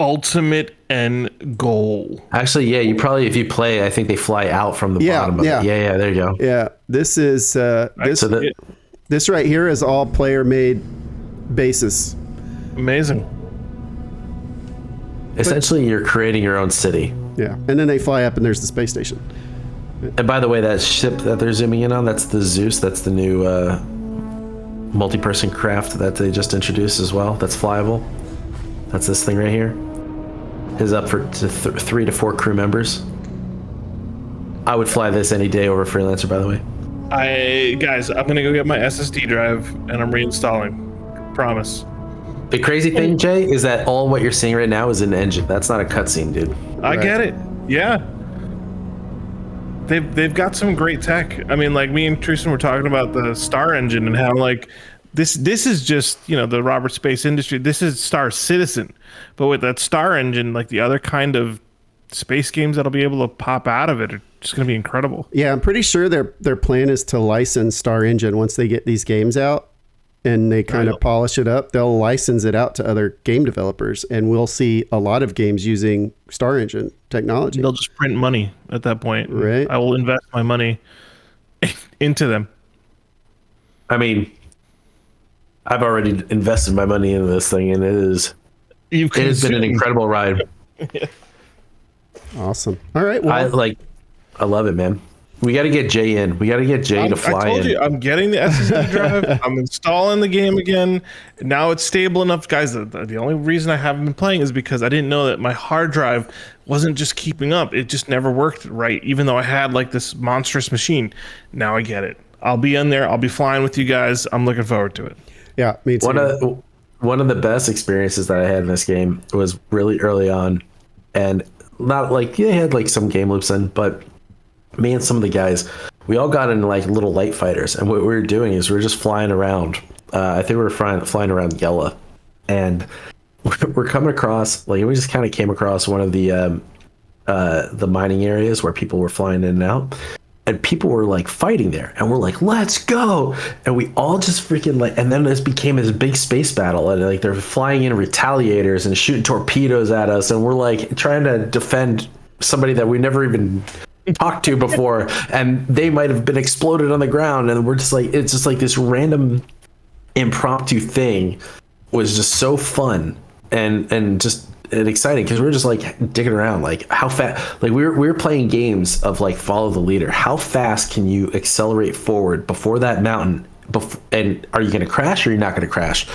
ultimate end goal. Actually, yeah, you probably, if you play, I think they fly out from the bottom of it. Yeah, there you go. Yeah, this is So this right here is all player made bases. amazing. Essentially, you're creating your own city. Yeah, and then they fly up and there's the space station. And by the way, that ship that they're zooming in on, that's the Zeus. That's the new multi-person craft that they just introduced as well. That's flyable. That's this thing right here. Is up for 3 to 4 crew members. I would fly this any day over Freelancer, by the way. Guys, I'm gonna go get my SSD drive and I'm reinstalling. Promise. The crazy thing, Jay, is that all what you're seeing right now is an engine. That's not a cutscene, dude. I get it. Yeah. They've got some great tech. I mean, like me and Trusin were talking about the Star Engine and how like this is just, you know, the Robert Space Industry. This is Star Citizen. But with that Star Engine, like the other kind of space games that'll be able to pop out of it are just going to be incredible. Yeah, I'm pretty sure their plan is to license Star Engine once they get these games out and they kind of polish it up. They'll license it out to other game developers, and we'll see a lot of games using Star Engine technology. They'll just print money at that point. Right. I will invest my money into them. I mean, I've already invested my money into this thing, and it has been an incredible ride. Awesome. All right. Well, I love it, man. We got to get Jay in. We got to get Jay to fly in. I told you, I'm getting the SSD drive. I'm installing the game again. Now it's stable enough. Guys, the only reason I haven't been playing is because I didn't know that my hard drive wasn't just keeping up. It just never worked right, even though I had like this monstrous machine. Now I get it. I'll be in there. I'll be flying with you guys. I'm looking forward to it. yeah, me too. One of the best experiences that I had in this game was really early on, and not like they had like some game loops in, but me and some of the guys, we all got in like little light fighters, and what we were doing is we were just flying around. I think we were flying around Yella, and we're coming across, like, we just kind of came across one of the mining areas where people were flying in and out, and people were like fighting there, and we're like, let's go, and we all just freaking like, and then this became this big space battle, and like they're flying in retaliators and shooting torpedoes at us, and we're like trying to defend somebody that we never even talked to before, and they might have been exploded on the ground, and we're just like, it's just like this random impromptu thing was just so fun and just exciting, because we were just like digging around, like how fast, like we were playing games of like follow the leader. How fast can you accelerate forward before that mountain, and are you going to crash or you're not going to crash?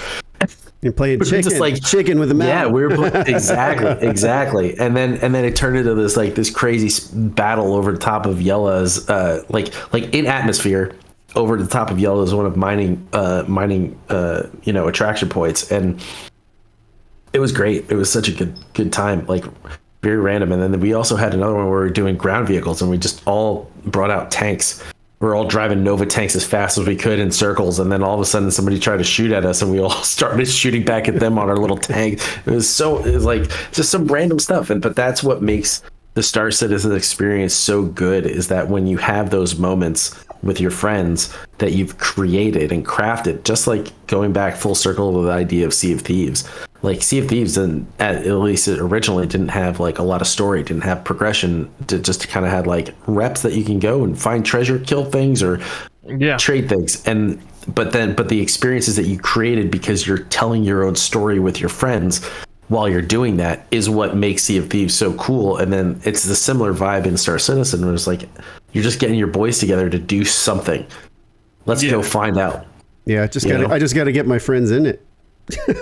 You're playing chicken, just like chicken with a mountain. Yeah, we were exactly. And then it turned into this crazy battle over the top of Yella's like in atmosphere over the top of Yella's one of mining attraction points, and it was great. It was such a good time, like very random. And then we also had another one where we were doing ground vehicles, and we just all brought out tanks. We were all driving Nova tanks as fast as we could in circles, and then all of a sudden somebody tried to shoot at us, and we all started shooting back at them on our little tank. It was like just some random stuff, but that's what makes the Star Citizen experience so good, is that when you have those moments with your friends that you've created and crafted, just like going back full circle with the idea of Sea of Thieves. Like Sea of Thieves, and at least it originally didn't have like a lot of story, didn't have progression, just kind of had like reps that you can go and find treasure, kill things, or trade things. But the experiences that you created because you're telling your own story with your friends while you're doing that is what makes Sea of Thieves so cool. And then it's the similar vibe in Star Citizen, where it's like you're just getting your boys together to do something. Let's go find out. Yeah, I just got to get my friends in it.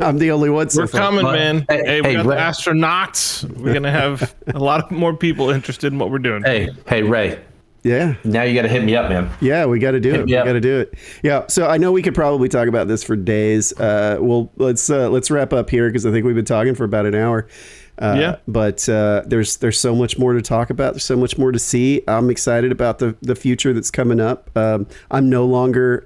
I'm the only one. We're coming, man. Hey, we got the Astro-Nots. We're gonna have a lot more people interested in what we're doing. Hey, Ray. Yeah. Now you got to hit me up, man. Yeah, we got to do it. We got to do it. Yeah. So I know we could probably talk about this for days. Let's wrap up here, because I think we've been talking for about an hour. But there's so much more to talk about. There's so much more to see. I'm excited about the future that's coming up. I'm no longer.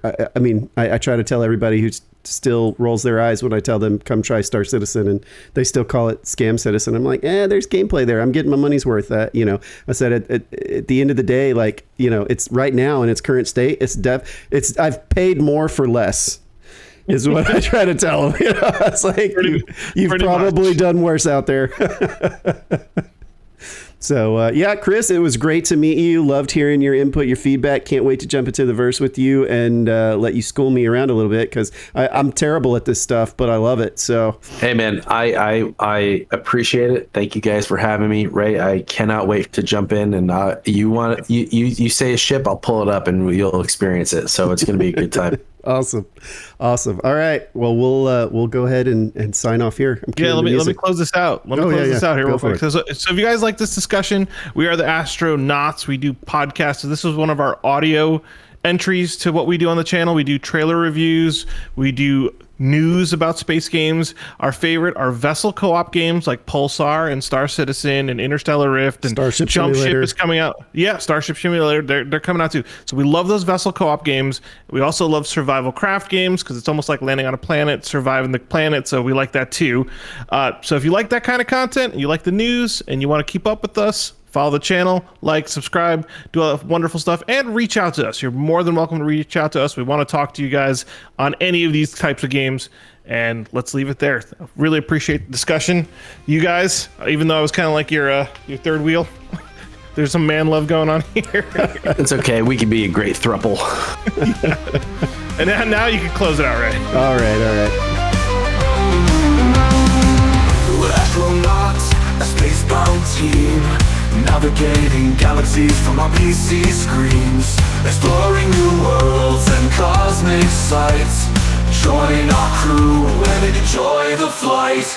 I try to tell everybody who still rolls their eyes when I tell them come try Star Citizen, and they still call it Scam Citizen. I'm like, there's gameplay there. I'm getting my money's worth. I said at the end of the day, it's right now in its current state. I've paid more for less. is what I try to tell them. You know, it's like you've pretty probably much. done worse out there. So, yeah, Chris, it was great to meet you. Loved hearing your input, your feedback. Can't wait to jump into the verse with you and let you school me around a little bit, because I'm terrible at this stuff, but I love it. So, Hey man, I appreciate it. Thank you guys for having me. Ray, I cannot wait to jump in. And you say a ship, I'll pull it up and you'll experience it. So it's gonna be a good time. awesome. All right. Well, we'll go ahead and sign off here. I'm Yeah, cueing the let me music. close this out. Let me close this out here Go real for quick. it. So if you guys like this discussion, we are the Astro-Nots. We do podcasts. So this is one of our audio entries to what we do on the channel. We do trailer reviews. We do news about space games. Our favorite are vessel co-op games like Pulsar and Star Citizen and Interstellar Rift and Starship Jump Simulator. Ship is coming out. Yeah, Starship Simulator. They're coming out too. So we love those vessel co-op games. We also love survival craft games because it's almost like landing on a planet, surviving the planet. So we like that too. So if you like that kind of content, and you like the news, and you want to keep up with us, follow the channel, like, subscribe, do all that wonderful stuff, and reach out to us. You're more than welcome to reach out to us. We want to talk to you guys on any of these types of games, and let's leave it there. Really appreciate the discussion. You guys, even though I was kind of like your third wheel, there's some man love going on here. It's okay. We can be a great throuple. And now you can close it out, right? All right. We're Astro-Nots, a space-bound team, navigating galaxies from our PC screens, exploring new worlds and cosmic sights. Join our crew and enjoy the flight.